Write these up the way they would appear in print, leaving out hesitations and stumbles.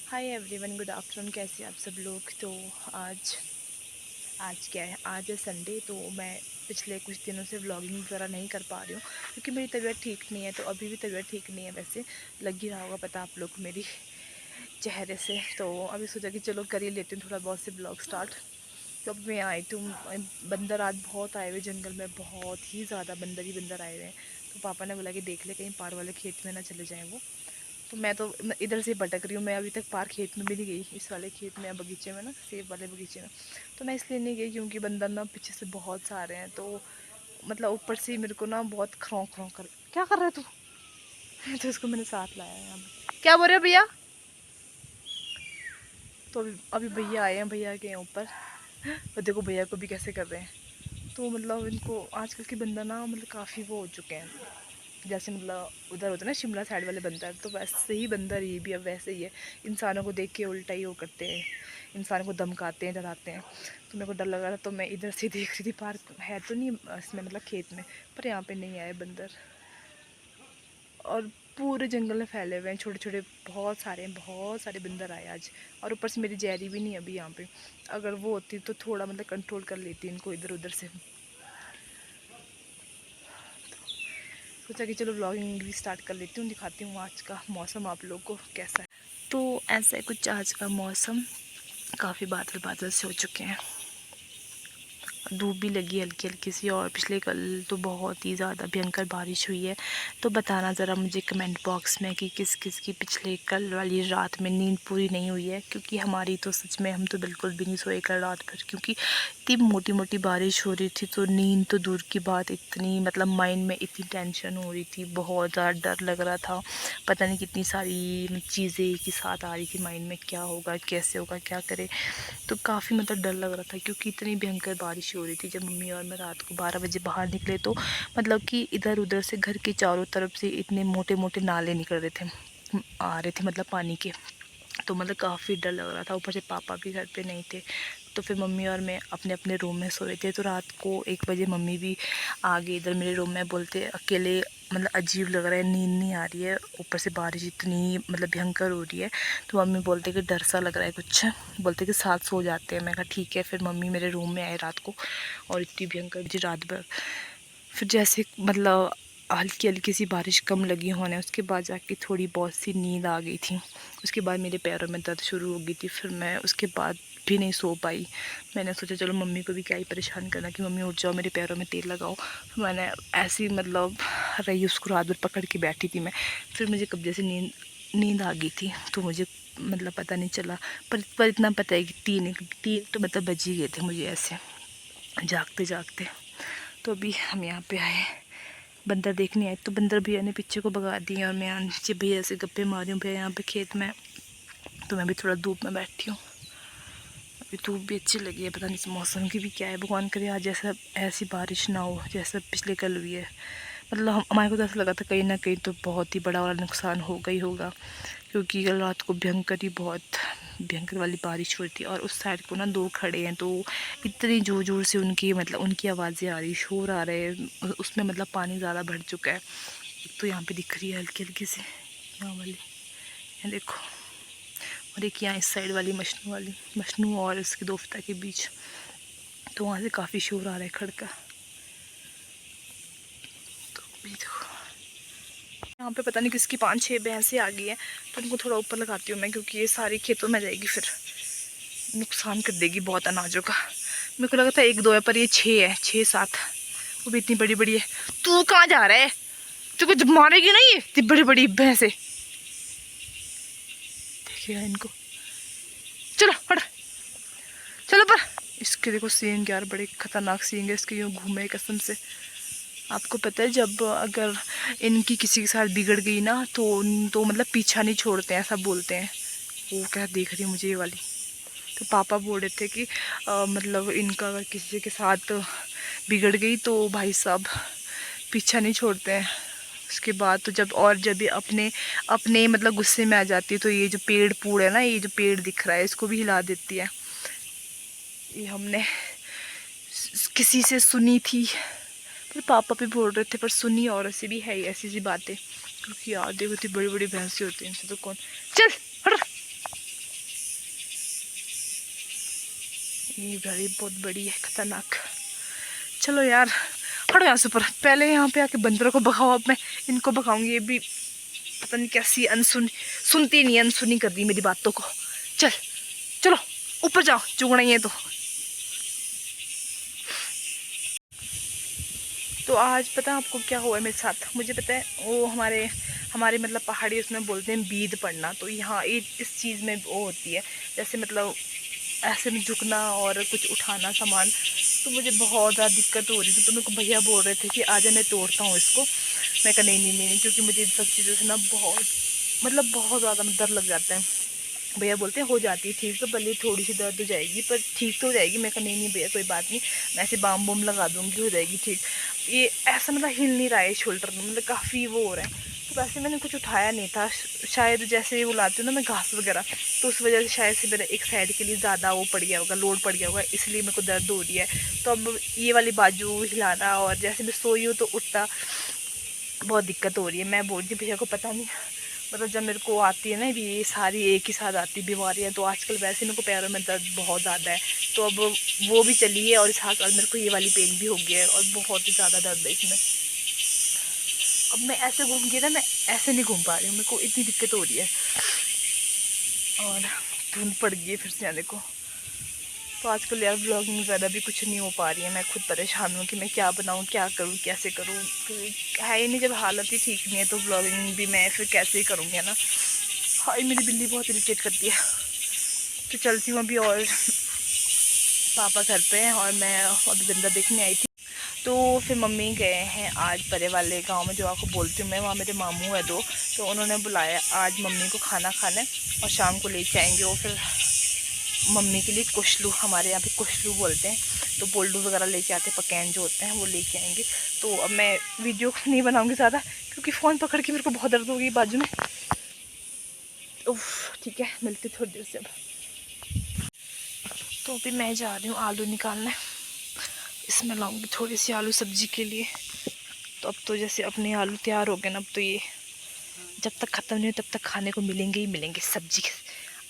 Hi everyone, good afternoon. कैसे आप सब लोग। तो आज आज क्या है, आज है संडे। तो मैं पिछले कुछ दिनों से व्लॉगिंग वगैरह नहीं कर पा रही हूँ क्योंकि मेरी तबीयत ठीक नहीं है। तो अभी भी तबीयत ठीक नहीं है, वैसे लग ही रहा होगा पता आप लोग को मेरी चेहरे से। तो अभी सोचा कि चलो कर ही लेती हूँ थोड़ा बहुत से ब्लॉग स्टार्ट। तो अब मैं आई थी, बंदर आज बहुत आए हुए जंगल में, बहुत ही ज़्यादा बंदर ही बंदर आए हुए हैं। तो पापा ने बोला कि देख ले कहीं पार वाले खेत में ना चले जाएँ वो। तो मैं तो इधर से भटक रही हूँ। मैं अभी तक पार खेत में भी नहीं गई, इस वाले खेत में, बगीचे में ना, सेब वाले बगीचे में। तो मैं इसलिए नहीं गई क्योंकि बंदर ना पीछे से बहुत सारे हैं। तो मतलब ऊपर से मेरे को ना बहुत खरों खरों कर, क्या कर रहा है तू? तो इसको मैंने साथ लाया है यहाँ पे। क्या बोल रहे हो भैया? तो अभी भैया आए हैं, भैया के ऊपर। और देखो भैया को भी कैसे कर रहे हैं। तो मतलब इनको आजकल के बंदर ना मतलब काफ़ी वो हो चुके हैं। जैसे मतलब उधर होता है ना शिमला साइड वाले बंदर, तो वैसे ही बंदर ये भी अब वैसे ही है। इंसानों को देख के उल्टा ही वो करते हैं, इंसानों को धमकाते हैं, डराते हैं। तो मेरे को डर लग रहा था, तो मैं इधर से देख रही थी। पार्क है तो नहीं इसमें, मतलब खेत में, पर यहाँ पे नहीं आए बंदर। और पूरे जंगल में फैले हुए हैं, छोटे छोटे बहुत सारे बंदर आए आज। और ऊपर से मेरी जैरी भी नहीं है अभी यहाँ पे। अगर वो होती तो थोड़ा मतलब कंट्रोल कर लेती इनको इधर उधर से। सोचा कि चलो ब्लॉगिंग भी स्टार्ट कर लेती हूँ, दिखाती हूँ आज का मौसम आप लोगों को कैसा है। तो ऐसा है कुछ आज का मौसम, काफ़ी बादल बादल से हो चुके हैं, धूप भी लगी हल्की हल्की सी। और पिछले कल तो बहुत ही ज़्यादा भयंकर बारिश हुई है। तो बताना ज़रा मुझे कमेंट बॉक्स में कि किस किस की पिछले कल वाली रात में नींद पूरी नहीं हुई है। क्योंकि हमारी तो सच में, हम तो बिल्कुल भी नहीं सोए कल रात भर, क्योंकि इतनी मोटी मोटी बारिश हो रही थी। तो नींद तो दूर की बात, इतनी मतलब माइंड में इतनी टेंशन हो रही थी, बहुत ज़्यादा डर लग रहा था। पता नहीं कितनी सारी चीज़ें एक ही साथ आ रही थी माइंड में, क्या होगा, कैसे होगा, क्या करे। तो काफ़ी मतलब डर लग रहा था क्योंकि इतनी भयंकर बारिश हो रही थी। जब मम्मी और मैं रात को 12 बजे बाहर निकले तो मतलब कि इधर उधर से घर के चारों तरफ से इतने मोटे मोटे नाले निकल रहे थे, आ रहे थे मतलब पानी के। तो मतलब काफ़ी डर लग रहा था। ऊपर से पापा भी घर पे नहीं थे। तो फिर मम्मी और मैं अपने अपने रूम में सोए थे। तो रात को 1 बजे मम्मी भी आ गई इधर मेरे रूम में, बोलते अकेले मतलब अजीब लग रहा है, नींद नहीं आ रही है, ऊपर से बारिश इतनी मतलब भयंकर हो रही है। तो मम्मी बोलते कि डर सा लग रहा है कुछ, बोलते कि साथ सो जाते हैं। मैं कहा ठीक है। फिर मम्मी मेरे रूम में आए रात को, और इतनी भयंकर जी रात भर। फिर जैसे मतलब हल्की हल्की सी बारिश कम लगी होने, उसके बाद जाके थोड़ी बहुत सी नींद आ गई थी। उसके बाद मेरे पैरों में दर्द शुरू हो गई थी। फिर मैं उसके बाद भी नहीं सो पाई। मैंने सोचा चलो मम्मी को भी क्या ही परेशान करना कि मम्मी उठ जाओ, मेरे पैरों में तेल लगाओ। फिर मैंने ऐसी मतलब रही, उसको रात भर पकड़ के बैठी थी मैं। फिर मुझे कब्जे से नींद आ गई थी। तो मुझे मतलब पता नहीं चला, पर इतना पता है कि तीन तो मतलब बज ही गए थे मुझे ऐसे जागते जागते। तो अभी हम यहाँ पे आए बंदर देखने आए। तो बंदर भैया ने पीछे को भगा दिए और मैं नीचे भैया से गप्पे मारी हूँ। भैया यहाँ पे खेत में, तो मैं भी थोड़ा धूप में बैठी हूँ। अभी धूप भी अच्छी लगी है, पता नहीं इस मौसम की भी क्या है। भगवान करे आज जैसा ऐसी बारिश ना हो जैसा पिछले कल हुई है। मतलब हमारे को तो ऐसा लगा था कहीं ना कहीं तो बहुत ही बड़ा वाला नुकसान होगा ही होगा, क्योंकि कल रात को भयंकर ही बहुत भयंकर वाली बारिश हुई थी। और उस साइड को ना 2 खड़े हैं, तो इतनी ज़ोर ज़ोर से उनकी मतलब उनकी आवाज़ें आ रही, शोर आ रहे हैं उसमें, मतलब पानी ज़्यादा भर चुका है। एक तो यहाँ पे दिख रही है हल्की हल्की से, यहाँ वाली, यहाँ देखो। और एक यहाँ इस साइड वाली मशनू और इसके दोफ्ता के बीच। तो वहाँ से काफ़ी शोर आ रहा है खड़का। तो ये देखो यहाँ पे पता नहीं किसकी 5-6 भैंसें आ गई हैं। तो उनको थोड़ा ऊपर लगाती हूँ मैं, क्योंकि ये सारी खेतों में जाएगी, फिर नुकसान कर देगी बहुत अनाजों का। मेरे को लगा था 1-2 है, पर ये 6 है, 6-7, वो भी इतनी बड़ी बड़ी है। तू कहाँ जा रहा है? तू कुछ मारेगी नहीं? ये इतनी बड़ी बड़ी भैंसें, देखिएगा इनको। चलो हट, चलो पर। इसके देखो सींग यार, बड़े खतरनाक सींग है इसके, यूँ घूमे कसम से। आपको पता है जब अगर इनकी किसी के साथ बिगड़ गई ना, तो मतलब पीछा नहीं छोड़ते हैं, ऐसा बोलते हैं। वो क्या देख रही है मुझे ये वाली। तो पापा बोल रहे थे कि मतलब इनका अगर किसी के साथ बिगड़ गई तो भाई साहब पीछा नहीं छोड़ते हैं। उसके बाद तो जब ये अपने अपने मतलब गुस्से में आ जाती है, तो ये जो पेड़ है ना, ये जो पेड़ दिख रहा है, इसको भी हिला देती है। ये हमने किसी से सुनी थी, फिर पापा भी बोल रहे थे, पर सुनी और ऐसी भी है ऐसी सी बातें। क्योंकि यार देखो इतनी बड़ी बड़ी भैंसें होती हैं, इनसे तो कौन। चल हट, ये गाड़ी बहुत बड़ी है, खतरनाक। चलो यार हटो यहाँ से ऊपर। पहले यहाँ पे आके बंदरों को भगाओ, अब मैं इनको भगाऊंगी। ये भी पता नहीं कैसी सुनती नहीं, अनसुनी कर दी मेरी बातों को। चलो ऊपर जाओ, चुगना ही है तो आज पता है आपको क्या हुआ है मेरे साथ? मुझे पता है वो हमारे मतलब पहाड़ी उसमें बोलते हैं बीद पड़ना। तो यहाँ इस चीज़ में वो होती है, जैसे मतलब ऐसे में झुकना और कुछ उठाना सामान। तो मुझे बहुत ज़्यादा दिक्कत हो रही थी। तो मेरे को भैया बोल रहे थे कि आजा मैं तोड़ता हूँ इसको। मैं कहा नहीं, क्योंकि मुझे इन सब चीज़ों से ना बहुत ज़्यादा डर लग जाता है। भैया बोलते हैं हो जाती है ठीक, तो भले थोड़ी सी दर्द हो जाएगी पर ठीक तो हो जाएगी। मैं कहा नहीं भैया कोई बात नहीं, मैं ऐसे बाम बम लगा दूँगी, हो जाएगी ठीक। ये ऐसा मतलब हिल नहीं रहा है शोल्डर में, मतलब काफ़ी वो हो रहा है। तो वैसे मैंने कुछ उठाया नहीं था, शायद जैसे वो लाती हूँ ना मैं घास वगैरह, तो उस वजह से शायद से मेरा एक साइड के लिए ज़्यादा वो पड़ गया होगा, लोड पड़ गया होगा, इसलिए मेरे को दर्द हो रही है। तो अब ये वाली बाजू हिलाना और जैसे मैं सोई हूँ तो उठना बहुत दिक्कत हो रही है। मैं बोल रही भैया को पता नहीं, मतलब जब मेरे को आती है ना ये सारी एक ही साथ आती बीमारियाँ, तो आजकल वैसे मेरे को पैरों में दर्द बहुत ज़्यादा है। तो अब वो भी चली है और साथ साथ मेरे को ये वाली पेन भी हो गया है और बहुत ही ज़्यादा दर्द है इसमें। अब मैं ऐसे घूम गई ना, मैं ऐसे नहीं घूम पा रही हूँ, मेरे को इतनी दिक्कत हो रही है। और धुंध पड़ गई है फिर से आने को। तो आजकल यार ब्लॉगिंग ज़्यादा भी कुछ नहीं हो पा रही है। मैं खुद परेशान हूँ कि मैं क्या बनाऊँ, क्या करूँ, कैसे करूँ। है ही नहीं, जब हालत ही ठीक नहीं है तो ब्लॉगिंग भी मैं फिर कैसे ही करूँगी, है ना। हाय मेरी बिल्ली बहुत इरिटेट करती है। तो चलती हूँ अभी, और पापा घर पे हैं और मैं अभी बंदा देखने आई थी। तो फिर मम्मी गए हैं आज परे वाले गांव में, जो आपको बोलती हूँ मैं, वहाँ मेरे मामू है दो, तो उन्होंने बुलाया आज मम्मी को खाना खाने और शाम को लेके आएंगे वो। फिर मम्मी के लिए कुशलू, हमारे यहाँ पे कुशलू बोलते हैं, तो पोल्डू वगैरह लेके आते हैं, पकैन जो होते हैं वो लेके आएंगे। तो अब मैं वीडियो नहीं बनाऊँगी ज़्यादा, क्योंकि फ़ोन पकड़ के मेरे को बहुत दर्द हो गई बाजू में। उफ ठीक है, मिलती थोड़ी देर से अब। तो अभी मैं जा रही हूँ आलू निकालने, इसमें लाऊंगी थोड़ी सी आलू सब्जी के लिए। तो अब तो जैसे अपने आलू तैयार हो गए ना, अब तो ये जब तक ख़त्म नहीं हो तब तक खाने को मिलेंगे ही मिलेंगे सब्जी।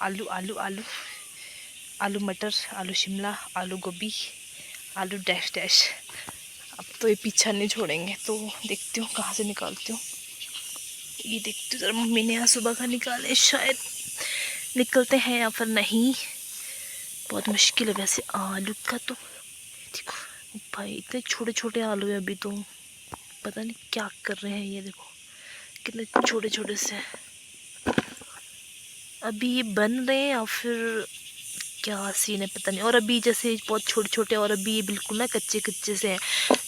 आलू आलू आलू आलू मटर, आलू शिमला, आलू गोभी, आलू डैश डैश। अब तो ये पीछा नहीं छोड़ेंगे। तो देखती हूँ कहाँ से निकालती हूँ, ये देखती हूँ ज़रा। मम्मी ने यहाँ सुबह का निकाले, शायद निकलते हैं या फिर नहीं, बहुत मुश्किल है वैसे आलू का। तो देखो भाई इतने छोटे छोटे आलू है, अभी तो पता नहीं क्या कर रहे हैं। ये देखो कितने छोटे छोटे से, अभी ये बन रहे हैं या फिर क्या सीन है पता नहीं। और अभी जैसे बहुत छोटे छोटे, और अभी ये बिल्कुल ना कच्चे कच्चे से हैं।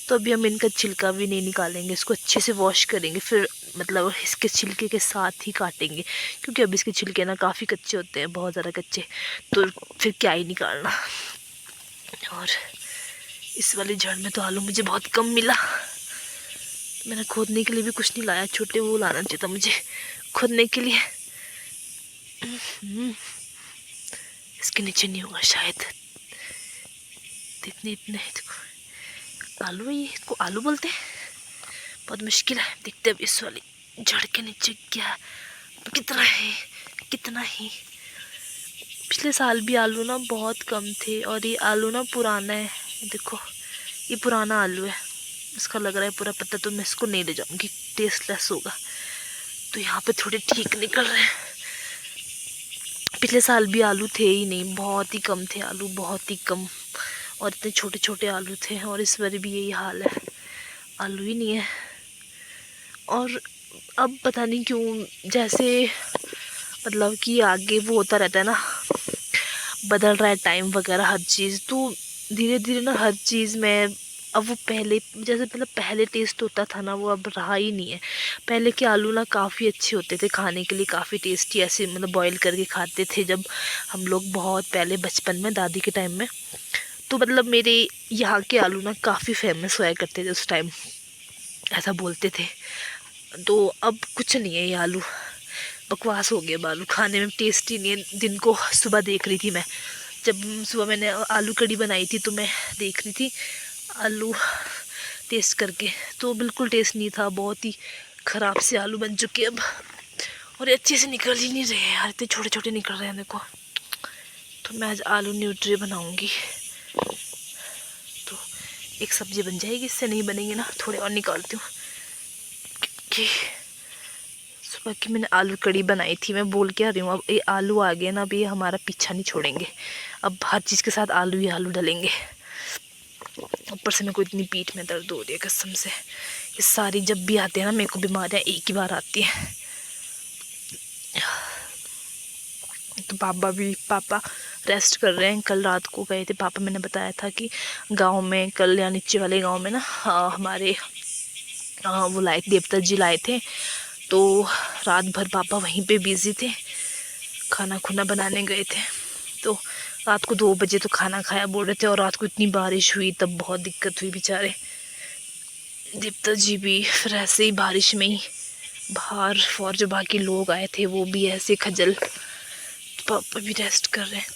तो अभी हम इनका छिलका भी नहीं निकालेंगे, इसको अच्छे से वॉश करेंगे, फिर मतलब इसके छिलके के साथ ही काटेंगे, क्योंकि अभी इसके छिलके ना काफ़ी कच्चे होते हैं, बहुत ज़्यादा कच्चे। तो फिर क्या ही निकालना। और इस वाली जड़ में तो आलू मुझे बहुत कम मिला, मैंने खोदने के लिए भी कुछ नहीं लाया, छोटे वो लाना चाहिए था मुझे खोदने के लिए। इसके नीचे नहीं होगा शायद, इतने इतने आलू है, ये इसको आलू बोलते हैं। बहुत मुश्किल है, देखते अब इस वाली जड़ के नीचे क्या कितना है, कितना ही। पिछले साल भी आलू ना बहुत कम थे, और ये आलू ना पुराना है, देखो ये पुराना आलू है, इसका लग रहा है पूरा पत्ता। तो मैं इसको नहीं ले जाऊंगी, टेस्टलेस होगा। तो यहाँ पे थोड़े ठीक निकल रहे हैं। पिछले साल भी आलू थे ही नहीं, बहुत ही कम थे आलू, बहुत ही कम, और इतने छोटे छोटे आलू थे। और इस बार भी यही हाल है, आलू ही नहीं है। और अब पता नहीं क्यों, जैसे मतलब कि आगे वो होता रहता है ना, बदल रहा है टाइम वगैरह हर चीज़, तो धीरे धीरे ना हर चीज़ में अब वो पहले जैसे मतलब पहले टेस्ट होता था ना, वो अब रहा ही नहीं है। पहले के आलू ना काफ़ी अच्छे होते थे खाने के लिए, काफ़ी टेस्टी, ऐसे मतलब बॉईल करके खाते थे जब हम लोग बहुत पहले बचपन में, दादी के टाइम में। तो मतलब मेरे यहाँ के आलू ना काफ़ी फेमस हुआ करते थे उस टाइम, ऐसा बोलते थे। तो अब कुछ नहीं है, ये आलू बकवास हो गया, आलू खाने में टेस्टी नहीं है। दिन को सुबह देख रही थी मैं, जब सुबह मैंने आलू कड़ी बनाई थी, तो मैं देख रही थी आलू टेस्ट करके, तो बिल्कुल टेस्ट नहीं था, बहुत ही ख़राब से आलू बन चुके अब। और ये अच्छे से निकल ही नहीं रहे यार, इतने छोटे छोटे निकल रहे हैं देखो। तो मैं आज आलू न्यूट्री बनाऊंगी, तो एक सब्जी बन जाएगी, इससे नहीं बनेगी ना, थोड़े और निकालती हूँ कि सुबह की मैंने आलू कड़ी बनाई थी, मैं बोल के आ रही हूँ। अब ये आलू आ गए ना, अब ये हमारा पीछा नहीं छोड़ेंगे, अब हर चीज़ के साथ आलू ही आलू डलेंगे। ऊपर से मेरे को इतनी पीठ में दर्द हो रही है कसम से। ये सारी जब भी आते हैं ना मेरे को बीमारियाँ एक ही बार आती हैं। तो पापा रेस्ट कर रहे हैं। कल रात को गए थे पापा, मैंने बताया था कि गांव में कल या नीचे वाले गांव में ना हमारे वो लाए देवता जी लाए थे, तो रात भर पापा वहीं पे बिजी थे, खाना खुना बनाने गए थे। तो रात को 2 बजे तो खाना खाया बोल रहे थे, और रात को इतनी बारिश हुई तब बहुत दिक्कत हुई बेचारे देवता जी भी। फिर ऐसे ही बारिश में ही बाहर, और जो बाकी लोग आए थे वो भी ऐसे खजल। पापा भी रेस्ट कर रहे हैं।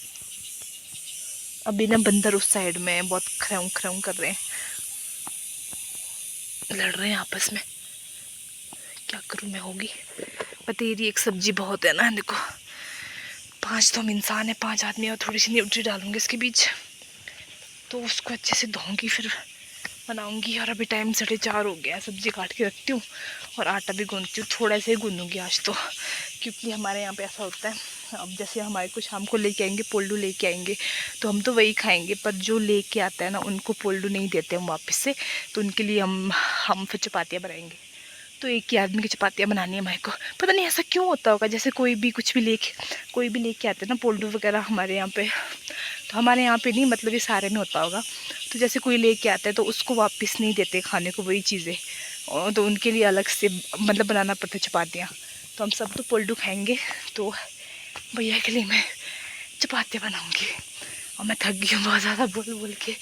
अभी ना बंदर उस साइड में बहुत खरौं खरौं कर रहे हैं, लड़ रहे हैं आपस में। क्या करूं मैं, होगी पतेरी एक सब्जी बहुत है ना। देखो 5 तो हम इंसान है, 5 आदमी, और थोड़ी सी न्यूट्री डालूंगी इसके बीच, तो उसको अच्छे से धोऊंगी फिर बनाऊंगी। और अभी टाइम 4:30 हो गया, सब्जी काट के रखती हूँ और आटा भी गूंदती हूँ। थोड़ा से ही गूंदूंगी आज तो, क्योंकि हमारे यहाँ पे ऐसा होता है, अब जैसे हमारे को शाम को लेके आएंगे, पोल्डू लेके आएंगे, तो हम तो वही खाएंगे, पर जो लेके आता है ना उनको पोल्डू नहीं देते हम वापस से, तो उनके लिए हम फिर चपातियाँ बनाएंगे। तो एक ही आदमी की चपातियाँ बनानी है हमारे को, पता नहीं ऐसा क्यों होता होगा। जैसे कोई भी लेके आते हैं ना पोल्डू वगैरह हमारे यहाँ पे, तो हमारे यहाँ पे नहीं, मतलब ये सारे में होता होगा। तो जैसे कोई लेके आता है तो उसको वापस नहीं देते खाने को वही चीज़ें, और तो उनके लिए अलग से मतलब बनाना पड़ता है चपातियाँ। तो हम सब तो पोल्डू खाएंगे, तो भैया के लिए मैं चपातियाँ बनाऊँगी। और मैं थक गई हूँ बहुत ज़्यादा बोल बोल के,